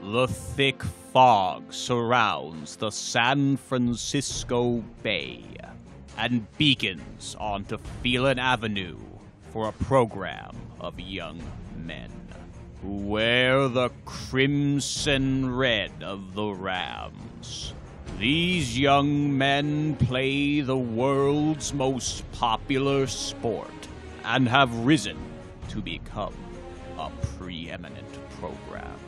The thick fog surrounds the San Francisco Bay and beacons onto Phelan Avenue for a program of young men who wear the crimson red of the Rams. These young men play the world's most popular sport and have risen to become a preeminent program,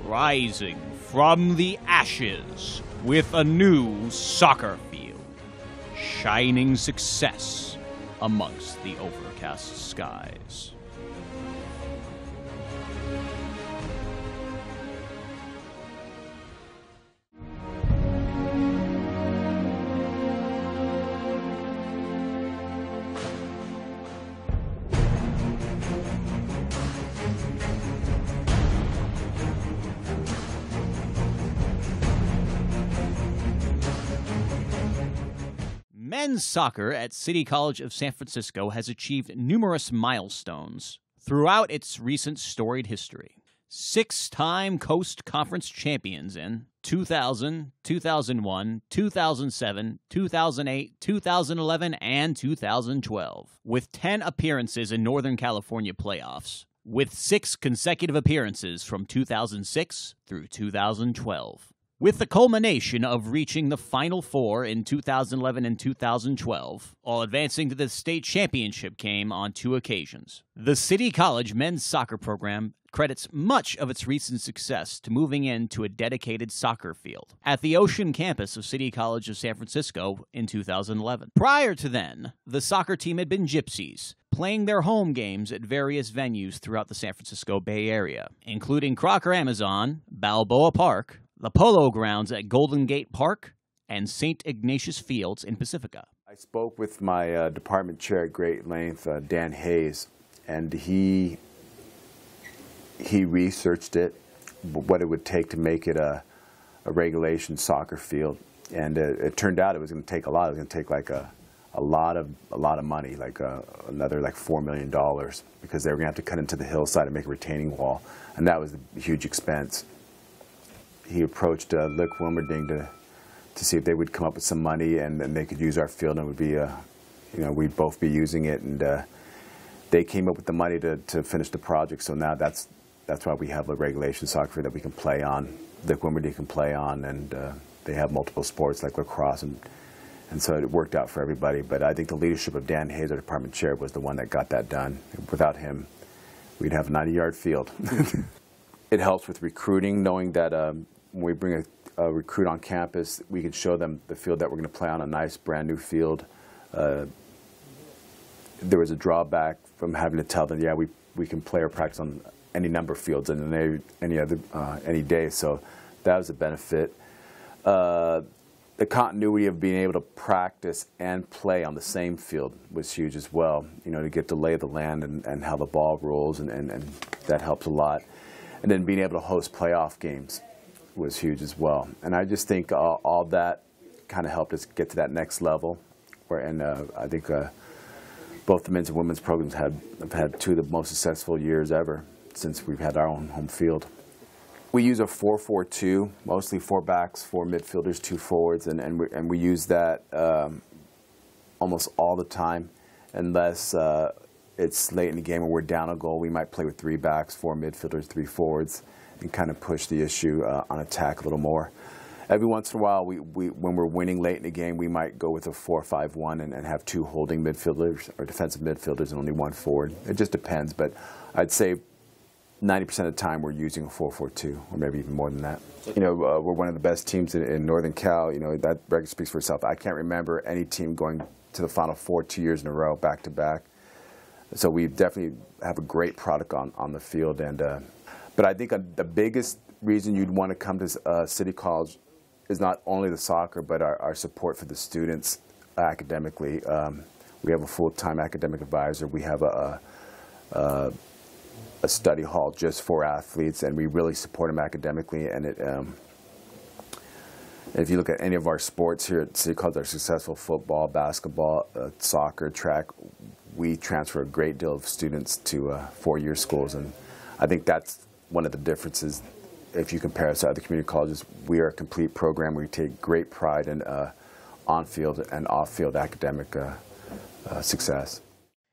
rising from the ashes with a new soccer field, shining success amongst the overcast skies. Men's soccer at City College of San Francisco has achieved numerous milestones throughout its recent storied history. 6-time Coast Conference champions in 2000, 2001, 2007, 2008, 2011, and 2012, with 10 appearances in Northern California playoffs, with 6 consecutive appearances from 2006 through 2012. With the culmination of reaching the Final Four in 2011 and 2012, while advancing to the state championship game on 2 occasions. The City College men's soccer program credits much of its recent success to moving into a dedicated soccer field at the Ocean campus of City College of San Francisco in 2011. Prior to then, the soccer team had been gypsies, playing their home games at various venues throughout the San Francisco Bay Area, including Crocker Amazon, Balboa Park, the Polo Grounds at Golden Gate Park, and St. Ignatius Fields in Pacifica. I spoke with my department chair at great length, Dan Hayes, and he researched it, what it would take to make it a regulation soccer field, and it turned out it was going to take a lot. It was going to take like a lot of money, like another like $4 million, because they were going to have to cut into the hillside and make a retaining wall, and that was a huge expense. He approached Lick Wilmerding to see if they would come up with some money, and then they could use our field, and it would be, we'd both be using it, and they came up with the money to finish the project. So now that's why we have a regulation soccer field that we can play on. Lick Wilmerding can play on, and they have multiple sports like lacrosse, and so it worked out for everybody. But I think the leadership of Dan Hayes, our department chair, was the one that got that done. Without him, we'd have a 90-yard field. It helps with recruiting, knowing that when we bring a recruit on campus, we can show them the field that we're going to play on, a nice brand new field. There was a drawback from having to tell them, yeah, we can play or practice on any number of fields and any day, so that was a benefit. The continuity of being able to practice and play on the same field was huge as well, to get the lay of the land and how the ball rolls, and that helps a lot. And then being able to host playoff games was huge as well. And I just think all that kind of helped us get to that next level. I think both the men's and women's programs have had 2 of the most successful years ever since we've had our own home field. We use a 4-4-2, mostly 4 backs, 4 midfielders, 2 forwards, and we use that almost all the time, unless it's late in the game and we're down a goal. We might play with 3 backs, 4 midfielders, 3 forwards, and kind of push the issue on attack a little more. Every once in a while, when we're winning late in the game, we might go with a 4-5-1 and have 2 holding midfielders or defensive midfielders and only 1 forward. It just depends, but I'd say 90% of the time we're using a 4-4-2, or maybe even more than that. We're one of the best teams in Northern Cal. That record speaks for itself. I can't remember any team going to the Final Four 2 years in a row, back to back. So we definitely have a great product on the field. But I think the biggest reason you'd want to come to City College is not only the soccer, but our support for the students academically. We have a full-time academic advisor. We have a study hall just for athletes, and we really support them academically. And if you look at any of our sports here at City College, our successful football, basketball, soccer, track, we transfer a great deal of students to 4-year schools, and I think that's one of the differences if you compare us to other community colleges, we are a complete program. We take great pride in on-field and off-field academic success.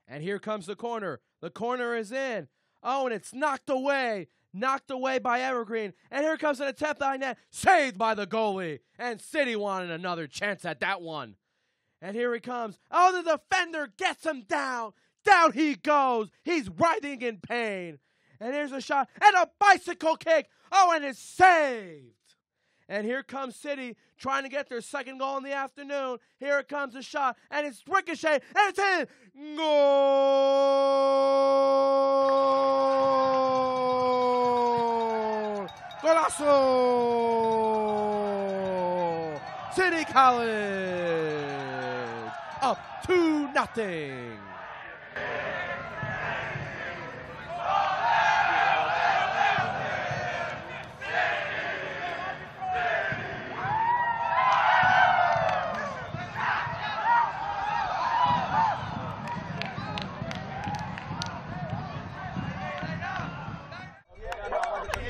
And here comes the corner. The corner is in. Oh, and it's knocked away by Evergreen. And here comes an attempt by net, saved by the goalie. And City wanted another chance at that one. And here he comes. Oh, the defender gets him down. Down he goes. He's writhing in pain. And here's a shot and a bicycle kick. Oh, and it's saved. And here comes City trying to get their second goal in the afternoon. Here it comes a shot, and it's ricochet, and it's in. Goal! Golazo! City College up 2-0.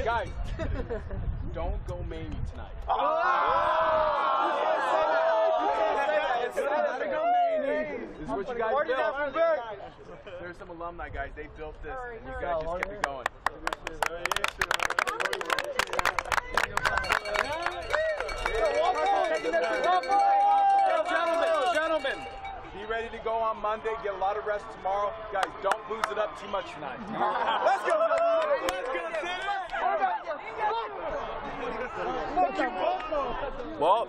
Guys, don't go Mamie tonight. This is what you guys built. There's some alumni guys, they built this, and you guys just kept it going. Gentlemen, be ready to go on Monday, get a lot of rest tomorrow. Guys, don't booze it up too much tonight. Let's go! Well,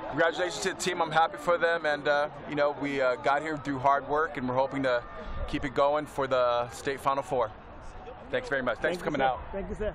congratulations to the team. I'm happy for them, and you know, we got here through hard work, and we're hoping to keep it going for the state Final Four. Thanks very much. Thanks for coming out. Thank you, sir.